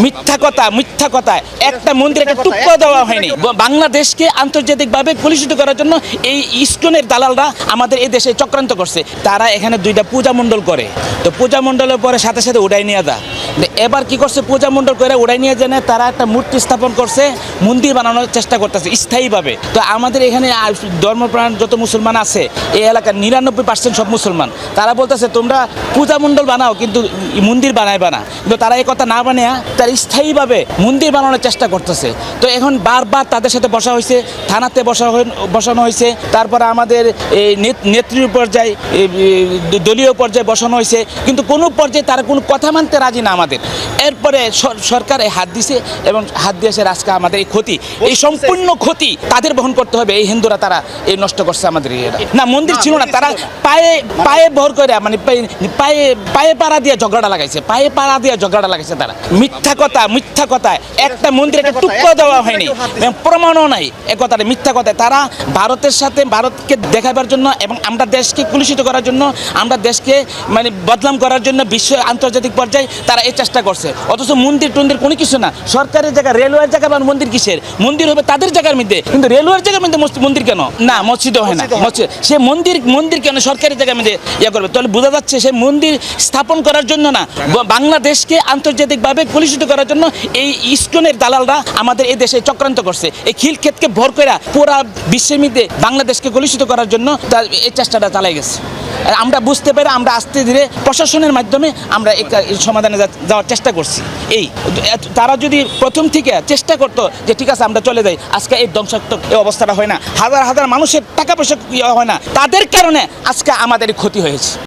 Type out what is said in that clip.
মিথ্যা কথা একটা মন্দিরকে টুকরো দেওয়া হয়নি। বাংলাদেশকে আন্তর্জাতিকভাবে কলুষিত করার জন্য এই ইসকনের দালালরা আমাদের এই দেশে চক্রান্ত করছে। তারা এখানে দুইটা পূজা মণ্ডল করে, তো পূজা মণ্ডলের পরে সাথে সাথে উড়াই নিয়ে যা। এবার কি করছে, পূজা মণ্ডল করে উড়াই নিয়ে জেনে তারা একটা মূর্তি স্থাপন করছে, মন্দির বানানোর চেষ্টা করতেছে স্থায়ীভাবে। তো আমাদের এখানে ধর্মপ্রাণ যত মুসলমান আছে এই এলাকার 99% সব মুসলমান, তারা বলতেছে তোমরা পূজা মণ্ডল বানাও কিন্তু মন্দির বানাইবা না। কিন্তু তারা এই কথা না বানিয়ে তারা স্থায়ীভাবে মন্দির বানানোর চেষ্টা করতেছে। তো এখন বারবার তাদের সাথে বসা হয়েছে, থানাতে বসানো হয়েছে, তারপরে আমাদের এই নেত্রীর পর্যায়ে দলীয় পর্যায়ে বসানো হয়েছে, কিন্তু কোনো পর্যায়ে তারা কোনো কথা মানতে রাজি না আমাদের। এরপরে সরকার এই হাত দিছে এবং হাত দিয়েছে আজকে আমাদের এই ক্ষতি, এই সম্পূর্ণ ক্ষতি তাদের বহন করতে হবে। এই হিন্দুরা তারা এই নষ্ট করছে আমাদের না, মন্দির ছিল না, তারা পায়ে ভর করে মানে পায়ে পাড়া দিয়ে ঝগড়া লাগাইছে, তারা মিথ্যা কথা একটা মন্দিরকে টুকরো দেওয়া হয়নি, প্রমাণও নাই। এ কথাটা মিথ্যা কথা। তারা ভারতের সাথে ভারতকে দেখাবার জন্য এবং আমরা দেশকে কলুষিত করার জন্য, আমরা দেশকে মানে বদনাম করার জন্য বিশ্ব আন্তর্জাতিক পর্যায়ে তারা এই চেষ্টা করছে। অথচ মন্দির টন্দির কোনো কিছু না, সরকারের জায়গা রেলওয়ের জায়গা মন্দির কিসের? মন্দির হবে তাদের জায়গার মধ্যে, কিন্তু রেলওয়ের জায়গার মধ্যে মন্দির কেন? না, মসজিদও হয় না। সে মন্দির কেন সরকারি জায়গার মধ্যে করবে? তাহলে বোঝা যাচ্ছে সে মন্দির স্থাপন করার জন্য না, বাংলাদেশকে আন্তর্জাতিকভাবে কলুষিত করার জন্য এই ইসকনের দালালরা আমাদের এই দেশে চক্রান্ত করছে। এই খিলক্ষেতকে ভর করে পুরা বিশ্বের মধ্যে বাংলাদেশকে কলুষিত করার জন্য এই চেষ্টাটা চালাই গেছে। আমরা বুঝতে পেরে আমরা আস্তে ধীরে প্রশাসনের মাধ্যমে আমরা এই সমাধানে যাওয়ার চেষ্টা করছি। তারা যদি প্রথম থেকে চেষ্টা করতো যে ঠিক আছে আমরা চলে যাই, আজকে এই ধ্বংসাত্মক এই অবস্থাটা হয় না, হাজার হাজার মানুষের টাকা পয়সা হয় না, তাদের কারণে আজকে আমাদের ক্ষতি হয়েছে।